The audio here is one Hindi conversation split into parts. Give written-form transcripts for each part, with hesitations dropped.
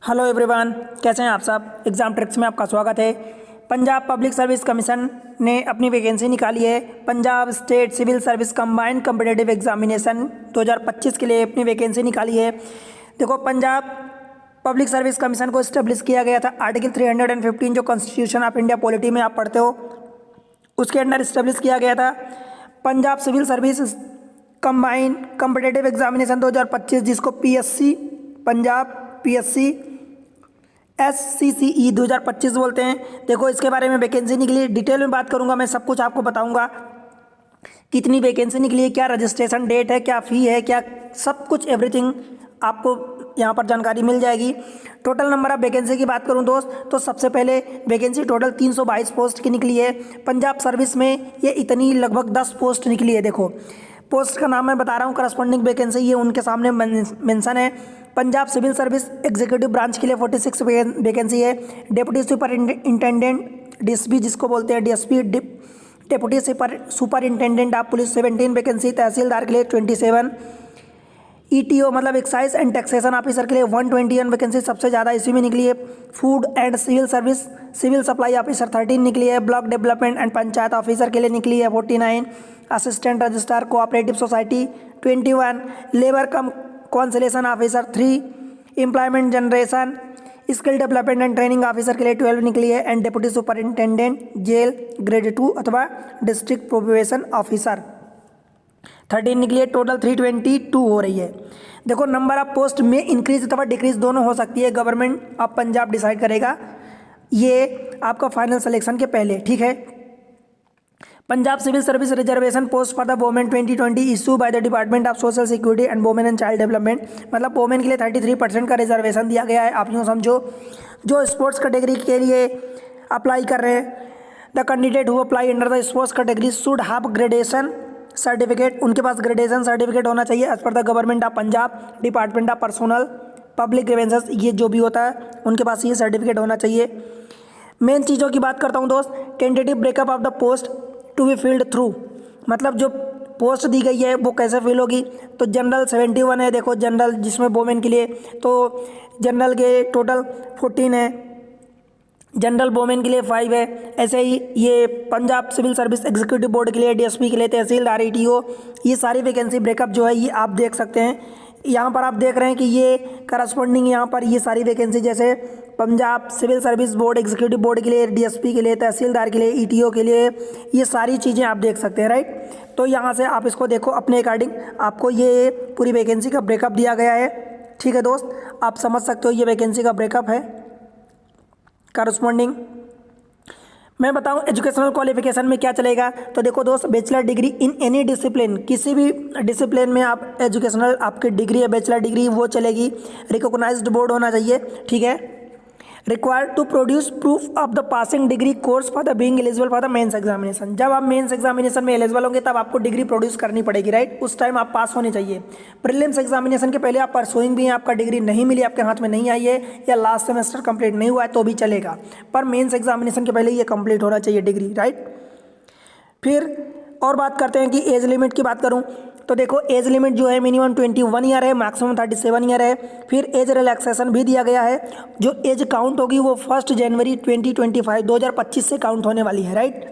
हेलो एवरीवन, कैसे हैं आप सब। एग्ज़ाम ट्रिक्स में आपका स्वागत है। पंजाब पब्लिक सर्विस कमीशन ने अपनी वैकेंसी निकाली है। Punjab state civil service combined competitive examination 2025 के लिए अपनी वैकेंसी निकाली है। देखो, पंजाब पब्लिक सर्विस कमीशन को इस्टेब्लिश किया गया था आर्टिकल 315 जो कॉन्स्टिट्यूशन ऑफ इंडिया पॉलिटी में आप पढ़ते हो उसके अंडर इस्टेब्लिश किया गया था। Punjab civil service combined competitive examination 2025 जिसको पीएससी पंजाब पीएससी SCCE 2025 बोलते हैं। देखो, इसके बारे में वैकेंसी निकली, डिटेल में बात करूंगा, मैं सब कुछ आपको बताऊंगा। कितनी वैकेंसी निकली है, क्या रजिस्ट्रेशन डेट है, क्या फ़ी है, क्या सब कुछ एवरीथिंग आपको यहाँ पर जानकारी मिल जाएगी। टोटल नंबर ऑफ वैकेंसी की बात करूँ दोस्त, तो सबसे पहले वैकेंसी टोटल 322 पोस्ट की निकली है। पंजाब सर्विस में ये इतनी लगभग 10 पोस्ट निकली है। देखो, पोस्ट का नाम मैं बता रहा हूँ, करस्पॉन्डिंग वैकेंसी ये उनके सामने मेंशन है। Punjab civil service executive branch के लिए 46 वैकेंसी है। डेप्यूटी सुपरिंटेंडेंट DSP जिसको बोलते हैं DSP deputy superintendent of police 17 vacancy. तहसीलदार के लिए 27। ETO मतलब एक्साइज एंड टैक्सेशन ऑफिसर के लिए 121 वैकेंसी सबसे ज़्यादा इसी में निकली है। Food and civil service civil supply officer 13 निकली है। Block development and panchayat officer के लिए निकली है 49। Assistant registrar cooperative society 21। Labour cum conciliation officer 3। Employment generation skill development and training officer के लिए 12 निकली है। And deputy superintendent jail grade 2 अथवा डिस्ट्रिक्ट प्रोबेशन ऑफिसर 13 निकली है। टोटल 322 हो रही है। देखो, नंबर ऑफ पोस्ट में इंक्रीज अथवा डिक्रीज दोनों हो सकती है। गवर्नमेंट ऑफ पंजाब डिसाइड करेगा ये आपका फाइनल सिलेक्शन के पहले, ठीक है। Punjab civil service reservation post for the women 2020 issue by the department of social security and women and child development. मतलब वोमेन के लिए 33% का रिजर्वेशन दिया गया है। आप यूँ समझो, जो स्पोर्ट्स कैटेगरी के लिए अप्लाई कर रहे हैं, the candidate who apply under the sports category should have gradation certificate. उनके पास ग्रेडेशन सर्टिफिकेट होना चाहिए as per the government of Punjab department of personal public grievances. ये जो भी होता है उनके पास ये सर्टिफिकेट होना चाहिए। मेन चीज़ों की बात करता हूँ दोस्त, tentative breakup of the post to be filled through, मतलब जो पोस्ट दी गई है वो कैसे फिल होगी। तो जनरल 71 है। देखो, जनरल जिसमें वोमेन के लिए, तो जनरल के टोटल 14 है, जनरल वोमेन के लिए 5 है। ऐसे ही ये Punjab civil service executive board के लिए, DSP के लिए, तहसीलदार, ETO, ये सारी वैकेंसी ब्रेकअप जो है ये आप देख सकते हैं। यहाँ पर आप देख रहे हैं कि ये करस्पॉन्डिंग यहाँ पर ये सारी वैकेंसी, जैसे Punjab civil service board executive board के लिए, DSP के लिए, तहसीलदार के लिए, ETO के लिए, ये सारी चीज़ें आप देख सकते हैं, राइट। तो यहाँ से आप इसको देखो, अपने अकॉर्डिंग आपको ये पूरी वैकेंसी का ब्रेकअप दिया गया है, ठीक है दोस्त। आप समझ सकते हो ये वैकेंसी का ब्रेकअप है करस्पॉन्डिंग। मैं बताऊं एजुकेशनल क्वालिफिकेशन में क्या चलेगा। तो देखो दोस्त, bachelor degree in any discipline, किसी भी डिसिप्लिन में आप एजुकेशनल आपकी डिग्री है बैचलर डिग्री वो चलेगी। रिकॉग्नाइज्ड बोर्ड होना चाहिए, ठीक है। Required to produce proof of the passing degree course for the being eligible for the mains examination. जब आप मेंस एग्जामिनेशन में एलिजिबल होंगे तब आपको डिग्री प्रोड्यूस करनी पड़ेगी, राइट। उस टाइम आप पास होने चाहिए। प्रीलिम्स एग्जामिनेशन के पहले आप परसुइंग भी हैं, आपका डिग्री नहीं मिली, आपके हाथ में नहीं आई है, या लास्ट सेमेस्टर कंप्लीट नहीं हुआ है तो भी चलेगा, पर मेंस एग्जामिनेशन के पहले ये कंप्लीट होना चाहिए डिग्री, राइट। फिर और बात करते हैं कि एज लिमिट की बात करूँ तो देखो, एज लिमिट जो है मिनिमम 21 ईयर है, मैक्सिमम 37 ईयर है। फिर एज रिलैक्सेशन भी दिया गया है। जो एज काउंट होगी वो 1 जनवरी 2025 से काउंट होने वाली है, राइट।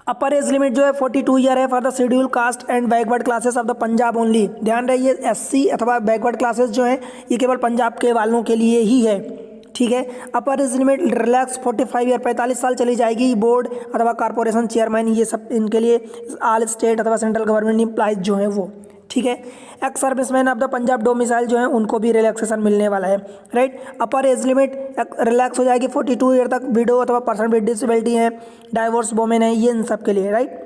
अपर एज लिमिट जो है 42 ईयर है for the schedule caste and backward classes of the Punjab only. ध्यान रहिए, SC अथवा बैकवर्ड क्लासेस जो है ये केवल पंजाब के वालों के लिए ही है, ठीक है। अपर एज लिमिट रिलैक्स 45 ईयर 45 साल चली जाएगी। बोर्ड अथवा कॉर्पोरेशन चेयरमैन ये सब इनके लिए, ऑल स्टेट अथवा सेंट्रल गवर्नमेंट एम्प्लॉइज जो हैं वो, ठीक है। Ex serviceman of the Punjab domicile जो है उनको भी रिलैक्सेशन मिलने वाला है, राइट। अपर एज लिमिट रिलैक्स हो जाएगी 42 ईयर तक। विडो अथवा पर्सन विद डिसेबिलिटी है, डाइवोर्स वोमेन है, ये इन सब के लिए, राइट।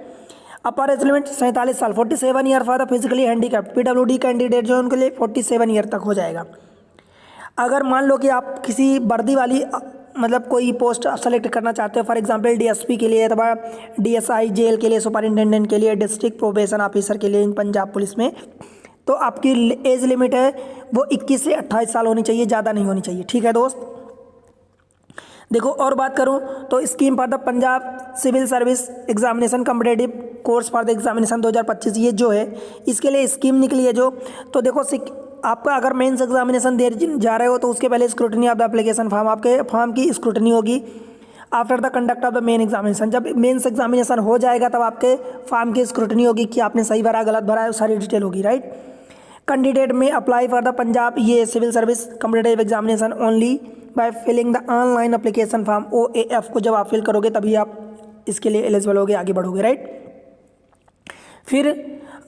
अपर एज लिमिट 47 साल 47 year for the physically handicapped PWD candidate जो है उनके लिए 47 ईयर तक हो जाएगा। अगर मान लो कि आप किसी वर्दी वाली मतलब कोई पोस्ट सेलेक्ट करना चाहते हो, फॉर एग्जांपल DSP के लिए अथवा DSI जेल के लिए, सुपरिंटेंडेंट के लिए, डिस्ट्रिक्ट प्रोबेशन ऑफिसर के लिए इन पंजाब पुलिस में, तो आपकी एज लिमिट है वो 21 से 28 साल होनी चाहिए, ज़्यादा नहीं होनी चाहिए, ठीक है दोस्त। देखो, और बात करूं तो scheme for the Punjab civil service examination competitive course for the examination 2025 ये जो है इसके लिए स्कीम निकली है जो, तो देखो आपका अगर मेंस एग्जामिनेशन दे जा रहे हो तो उसके पहले scrutiny of the application form, आपके फॉर्म की स्क्रूटनी होगी after the conduct of the main examination. जब मेंस एग्जामिनेशन हो जाएगा तब आपके फॉर्म की स्क्रूटनी होगी कि आपने सही भरा गलत भरा है, सारी डिटेल होगी, right. Candidate may apply for the Punjab ये civil service competitive examination only by filling the online application form OAF को जब आप फिल करोगे तभी आप इसके लिए एलिजिबल होगे, आगे बढ़ोगे, राइट। फिर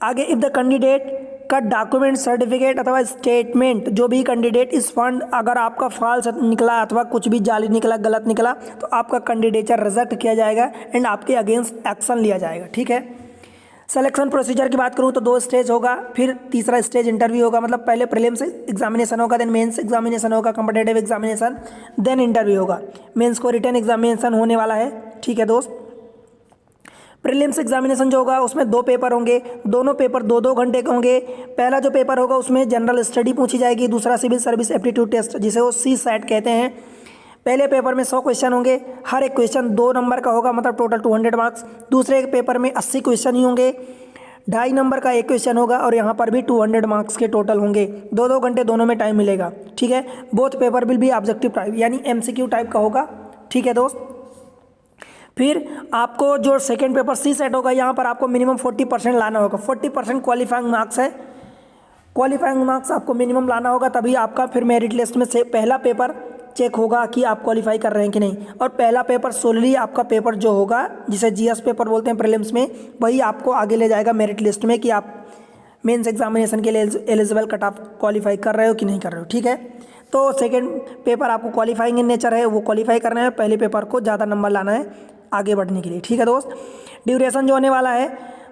आगे इफ द कैंडिडेट का डॉक्यूमेंट सर्टिफिकेट अथवा स्टेटमेंट जो भी कैंडिडेट इस फंड अगर आपका फॉल्स निकला अथवा कुछ भी जाली निकला गलत निकला तो आपका कैंडिडेचर रिजेक्ट किया जाएगा एंड आपके अगेंस्ट एक्शन लिया जाएगा, ठीक है। सिलेक्शन प्रोसीजर की बात करूँ तो 2 स्टेज होगा, फिर तीसरा स्टेज इंटरव्यू होगा, मतलब पहले प्रीलिम्स एग्जामिनेशन होगा, देन मेंस एग्जामिनेशन होगा, कॉम्पिटिटिव एग्जामिनेशन, देन इंटरव्यू होगा। मेंस को रिटन एग्जामिनेशन होने वाला है, ठीक है दोस्त। प्रीलिम्स एग्जामिनेशन जो होगा उसमें 2 पेपर होंगे, दोनों पेपर 2-2 घंटे के होंगे। पहला जो पेपर होगा उसमें जनरल स्टडी पूछी जाएगी, दूसरा सिविल सर्विस एप्टीट्यूड टेस्ट जिसे वो CSAT कहते हैं। पहले पेपर में 100 क्वेश्चन होंगे, हर एक क्वेश्चन 2 नंबर का होगा, मतलब टोटल 200 मार्क्स। दूसरे पेपर में 80 क्वेश्चन ही होंगे, 2.5 नंबर का एक क्वेश्चन होगा और यहाँ पर भी 200 मार्क्स के टोटल होंगे। 2-2 घंटे दोनों में टाइम मिलेगा, ठीक है। Both paper will be objective type यानी MCQ टाइप का होगा, ठीक है दोस्त। फिर आपको जो सेकेंड पेपर CSAT होगा यहाँ पर आपको मिनिमम 40% लाना होगा। 40% क्वालिफाइंग मार्क्स है, क्वालिफाइंग मार्क्स आपको मिनिमम लाना होगा तभी आपका फिर मेरिट लिस्ट में से पहला पेपर चेक होगा कि आप क्वालिफाई कर रहे हैं कि नहीं। और पहला पेपर सोलली आपका पेपर जो होगा जिसे GS पेपर बोलते हैं प्रीलिम्स में, वही आपको आगे ले जाएगा मेरिट लिस्ट में कि आप मेंस एग्जामिनेशन के लिए एलिजिबल कट ऑफ क्वालिफाई कर रहे हो कि नहीं कर रहे हो, ठीक है। तो सेकेंड पेपर आपको क्वालिफाइंग इन नेचर है, वो क्वालिफाई करना है, पहले पेपर को ज़्यादा नंबर लाना है आगे बढ़ने के लिए, ठीक है दोस्त। ड्यूरेशन जो होने वाला है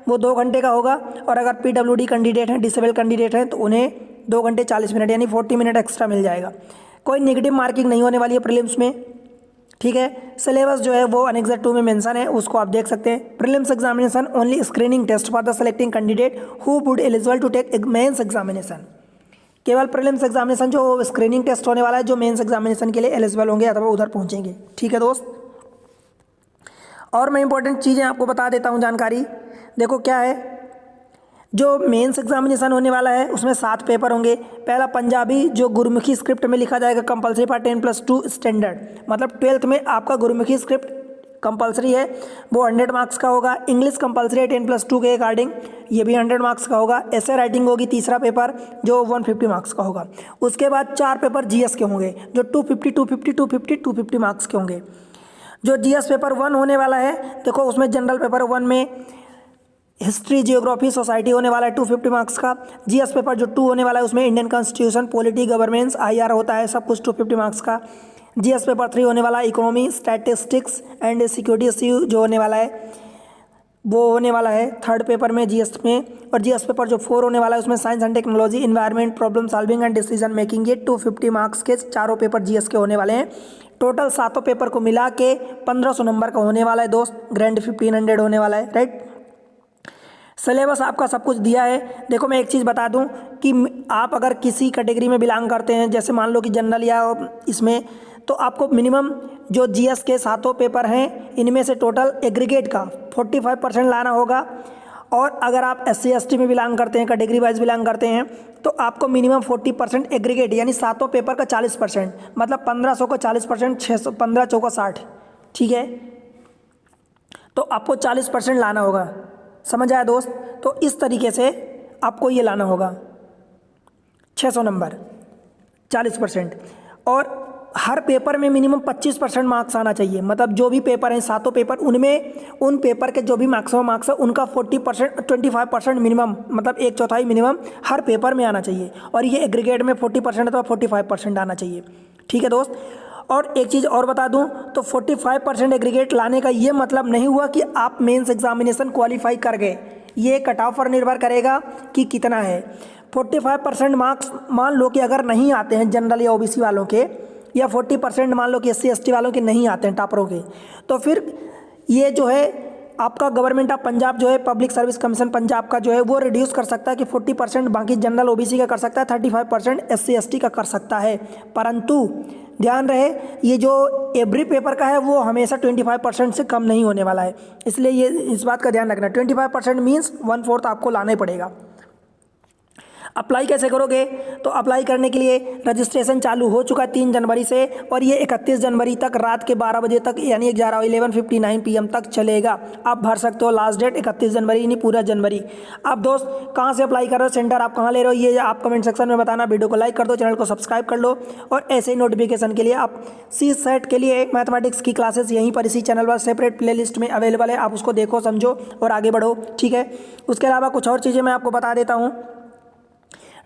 वो 2 घंटे का होगा और अगर PWD कैंडिडेट हैं, डिसेबल कैंडिडेट हैं तो उन्हें 2 घंटे 40 मिनट यानी 40 मिनट एक्स्ट्रा मिल जाएगा। कोई नेगेटिव मार्किंग नहीं होने वाली है प्रीलिम्स में, ठीक है। सिलेबस जो है वो अनेक्सर 2 में मेंशन है, उसको आप देख सकते हैं। Prelims examination only screening test for the selecting candidate who would eligible to take mains examination. केवल प्रीलिम्स एग्जामिनेशन जो स्क्रीनिंग टेस्ट होने वाला है जो मेंस एग्जामिनेशन के लिए एलिजिबल होंगे अथवा उधर पहुंचेंगे, ठीक है दोस्त। और मैं इंपॉर्टेंट चीज़ें आपको बता देता हूँ जानकारी, देखो क्या है। जो मेंस एग्जामिनेशन होने वाला है उसमें 7 पेपर होंगे। पहला पंजाबी जो गुरुमुखी स्क्रिप्ट में लिखा जाएगा कंपलसरी फॉर 10+2 स्टैंडर्ड, मतलब 12th में आपका गुरुमुखी स्क्रिप्ट कंपलसरी है, वो 100 मार्क्स का होगा। इंग्लिश कंपलसरी है 10+2 के अकॉर्डिंग, ये भी 100 मार्क्स का होगा। ऐसे राइटिंग होगी तीसरा पेपर जो 150 मार्क्स का होगा। उसके बाद 4 पेपर GS के होंगे जो 250, 250, 250, 250 मार्क्स के होंगे। जो GS पेपर 1 होने वाला है, देखो उसमें जनरल पेपर 1 में हिस्ट्री, जियोग्राफी, सोसाइटी होने वाला है 250 मार्क्स का। GS पेपर जो 2 होने वाला है उसमें Indian constitution, polity, governance, IR होता है, सब कुछ 250 मार्क्स का। GS पेपर 3 होने वाला है इकोनॉमी, स्टैटिस्टिक्स एंड सिक्योरिटी जो होने वाला है वो होने वाला है 3rd पेपर में GS में। और GS पेपर जो 4 होने वाला है उसमें science and technology, environment, problem solving and decision making, ये 250 मार्क्स के चारों पेपर GS के होने वाले हैं। टोटल 7 पेपर को मिला के 1500 नंबर का होने वाला है दोस्त, ग्रैंड 1500 होने वाला है, राइट। सिलेबस आपका सब कुछ दिया है। देखो मैं एक चीज़ बता दूं कि आप अगर किसी कैटेगरी में बिलोंग करते हैं, जैसे मान लो कि जनरल या इसमें, तो आपको मिनिमम जो GS के 7 पेपर हैं इनमें से टोटल एग्रीगेट का 45% लाना होगा। और अगर आप SC ST में बिलोंग करते हैं, कैटेगरी वाइज बिलोंग करते हैं, तो आपको मिनिमम 40% एग्रीगेट यानी 7 पेपर का 40%, मतलब 1500 का 40%, 600, 15 चौका 60, ठीक है। तो आपको 40% लाना होगा, समझ आया दोस्त। तो इस तरीके से आपको ये लाना होगा 600 नंबर 40%। और हर पेपर में मिनिमम 25% मार्क्स आना चाहिए, मतलब जो भी पेपर हैं 7 पेपर उनमें उन पेपर के जो भी मैक्सिमम मार्क्स है उनका 40%, 25% मिनिमम, मतलब 1/4 मिनिमम हर पेपर में आना चाहिए। और ये एग्रीगेट में 40% अथवा 45% आना चाहिए, ठीक है दोस्त। और एक चीज़ और बता दूं तो 45% एग्रीगेट लाने का ये मतलब नहीं हुआ कि आप मेंस एग्जामिनेशन क्वालिफाई कर गए, ये कट ऑफ पर निर्भर करेगा कि कितना है। 45% मार्क्स मान लो कि अगर नहीं आते हैं जनरल या OBC वालों के, या 40% मान लो कि SC ST वालों के नहीं आते हैं टॉपरों के, तो फिर ये जो है आपका गवर्नमेंट ऑफ पंजाब जो है पब्लिक सर्विस कमीशन पंजाब का जो है वो रिड्यूस कर सकता है कि 40% बाकी जनरल OBC का कर सकता है, 35% SC ST का कर सकता है। परंतु ध्यान रहे ये जो एवरी पेपर का है वो हमेशा 25% से कम नहीं होने वाला है, इसलिए ये इस बात का ध्यान रखना। 25% मीन्स 1/4 आपको लाना ही पड़ेगा। अप्लाई कैसे करोगे? तो अप्लाई करने के लिए रजिस्ट्रेशन चालू हो चुका है 3 जनवरी से और ये 31 जनवरी तक रात के 12 बजे तक यानी 11:59 PM तक चलेगा। आप भर सकते हो। लास्ट डेट 31 जनवरी यानी पूरा जनवरी। आप दोस्त कहाँ से अप्लाई कर रहे हो, सेंटर आप कहाँ ले रहे हो, ये आप कमेंट सेक्शन में बताना। वीडियो को लाइक कर दो, चैनल को सब्सक्राइब कर लो और ऐसे ही नोटिफिकेशन के लिए आप CSET के लिए मैथमेटिक्स की क्लासेस यहीं पर इसी चैनल पर सेपरेट प्लेलिस्ट में अवेलेबल है। आप उसको देखो, समझो और आगे बढ़ो, ठीक है। उसके अलावा कुछ और चीज़ें मैं आपको बता देता हूँ।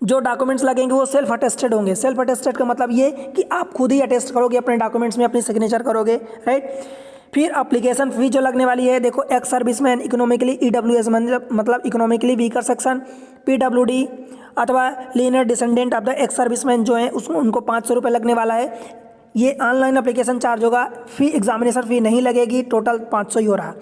जो डॉक्यूमेंट्स लगेंगे वो सेल्फ अटेस्टेड होंगे। सेल्फ अटेस्टेड का मतलब ये कि आप खुद ही अटेस्ट करोगे अपने डॉक्यूमेंट्स में, अपनी सिग्नेचर करोगे, राइट। फिर अप्लीकेशन फीस जो लगने वाली है, देखो एक्स सर्विसमैन, इकोनॉमिकली EWS मतलब इकोनॉमिकली वीकर सेक्शन, PWD अथवा linear descendant of the ex serviceman जो है उसको उनको 500 रुपये लगने वाला है। ये ऑनलाइन अप्लीकेशन चार्ज होगा, फी एग्जामिनेशन फी नहीं लगेगी, टोटल 500 ही हो रहा।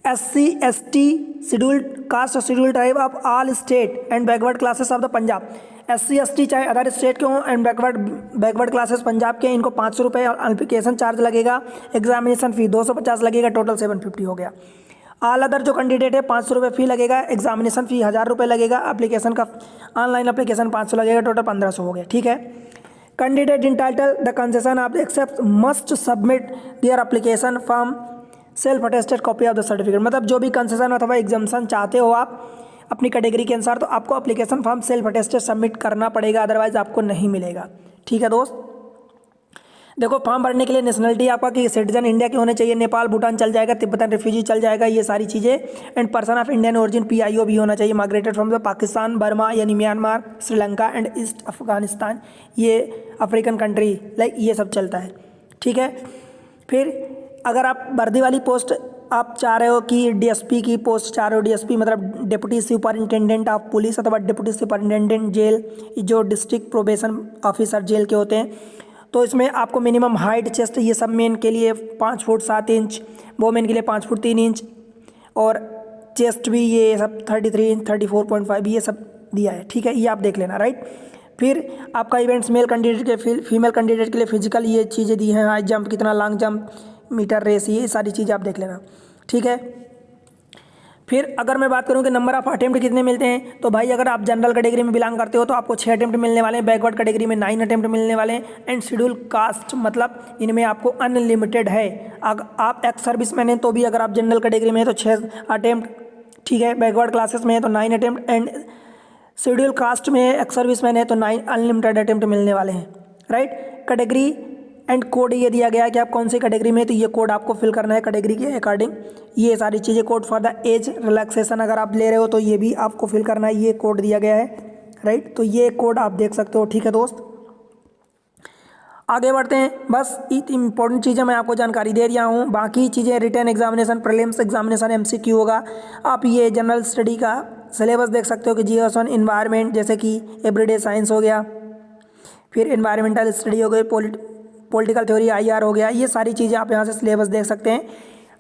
SC ST शेड्यूल्ड कास्ट और scheduled tribe of all state and backward classes of the Punjab, SC ST चाहे अदर स्टेट के हों एंड बैकवर्ड क्लासेस पंजाब के, इनको 500 रुपये एप्लीकेशन चार्ज लगेगा। एग्जामिनेशन फ़ी 250 लगेगा, टोटल 750 हो गया। ऑल अदर जो कैंडिडेट है 500 रुपये फ़ी लगेगा, एग्जामिनेशन फ़ी 1000 रुपये लगेगा, एप्लीकेशन का ऑनलाइन एप्लीकेशन 500 लगेगा, टोटल 1500 हो गया, ठीक है। Candidate entitled the concession of the except must submit their application form self attested copy of the certificate, मतलब जो भी कंसेशन अथवा एग्जाम्शन चाहते हो आप अपनी कैटेगरी के अनुसार, तो आपको application form self attested submit करना पड़ेगा, अदरवाइज आपको नहीं मिलेगा, ठीक है दोस्त। देखो फॉर्म भरने के लिए नेशनलिटी आपका कि सिटीजन इंडिया के होने चाहिए, नेपाल भूटान चल जाएगा, तिब्बतन रिफ्यूजी चल जाएगा, ये सारी चीज़ें। And person of Indian origin PIO भी होना चाहिए, migrated from the Pakistan, Burma यानी म्यांमार, श्रीलंका एंड ईस्ट अफगानिस्तान, ये अफ्रीकन कंट्री लाइक ये सब चलता है, ठीक है। फिर अगर आप वर्दी वाली पोस्ट आप चाह रहे हो कि DSP की पोस्ट चाह रहे हो, DSP मतलब डिप्टी सुपरिंटेंडेंट ऑफ पुलिस अथवा डिप्टी सुपरिंटेंडेंट जेल, जो डिस्ट्रिक्ट प्रोबेशन ऑफिसर जेल के होते हैं, तो इसमें आपको मिनिमम हाइट, चेस्ट, ये सब मेन के लिए 5 फुट 7 इंच, वोमेन के लिए 5 फुट 3 इंच और चेस्ट भी ये सब 33 इंच 34.5 ये सब दिया है, ठीक है, ये आप देख लेना, राइट। फिर आपका इवेंट्स मेल कैंडिडेट के फीमेल कैंडिडेट के लिए फिजिकल ये चीज़ें दी हैं, हाई जंप कितना, लॉन्ग जंप, मीटर रेस, ये सारी चीज़ें आप देख लेना, ठीक है। फिर अगर मैं बात करूं कि नंबर ऑफ अटेम्प्ट कितने मिलते हैं, तो भाई अगर आप जनरल कैटेगरी में बिलोंग करते हो तो आपको 6 अटेम्प्ट मिलने वाले हैं, बैकवर्ड कैटेगरी में 9 अटेम्प्ट मिलने वाले हैं एंड शेड्यूल कास्ट मतलब इनमें आपको अनलिमिटेड है। अगर आप एक्स सर्विसमैन हैं तो भी अगर आप जनरल कैटेगरी में है तो 6 अटेम्प्ट, ठीक है। बैकवर्ड क्लासेस में है तो 9 अटेम्प्ट एंड शेड्यूल कास्ट में एक्स सर्विसमैन है तो 9 अनलिमिटेड अटेम्प्ट मिलने वाले हैं, राइट। कैटेगरी एंड कोड ये दिया गया है कि आप कौन सी कैटेगरी में, तो ये कोड आपको फिल करना है कैटेगरी के अकॉर्डिंग। ये सारी चीज़ें code for the age relaxation अगर आप ले रहे हो तो ये भी आपको फिल करना है, ये कोड दिया गया है, राइट। तो ये कोड आप देख सकते हो, ठीक है दोस्त। आगे बढ़ते हैं, बस इंपॉर्टेंट चीज़ें मैं आपको जानकारी दे दिया हूँ, बाकी चीज़ें written examination, prelims examination MCQ होगा। आप ये जनरल स्टडी का सिलेबस देख सकते हो कि GS1 इन्वायरमेंट जैसे कि एवरीडे साइंस हो गया, फिर इन्वायरमेंटल स्टडी हो गई, पॉलिटिकल थ्योरी IR हो गया, ये सारी चीज़ें आप यहाँ से सिलेबस देख सकते हैं।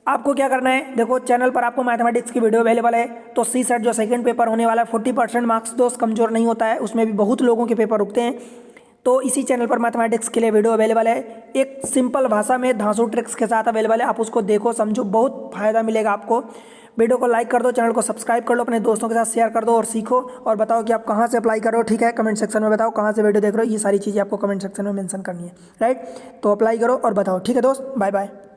आपको क्या करना है, देखो चैनल पर आपको मैथमेटिक्स की वीडियो अवेलेबल है, तो CSET जो सेकंड पेपर होने वाला है 40% मार्क्स दोस्त कमज़ोर नहीं होता है, उसमें भी बहुत लोगों के पेपर रुकते हैं, तो इसी चैनल पर मैथमेटिक्स के लिए वीडियो अवेलेबल है, एक सिंपल भाषा में धांसू ट्रिक्स के साथ अवेलेबल है। आप उसको देखो समझो, बहुत फ़ायदा मिलेगा आपको। वीडियो को लाइक कर दो, चैनल को सब्सक्राइब कर लो, अपने दोस्तों के साथ शेयर कर दो और सीखो और बताओ कि आप कहाँ से अप्लाई करो, ठीक है। कमेंट सेक्शन में बताओ कहाँ से वीडियो देख रहे हो, ये सारी चीज़ें आपको कमेंट सेक्शन में मेंशन करनी है, राइट। तो अप्लाई करो और बताओ, ठीक है दोस्त। Bye bye.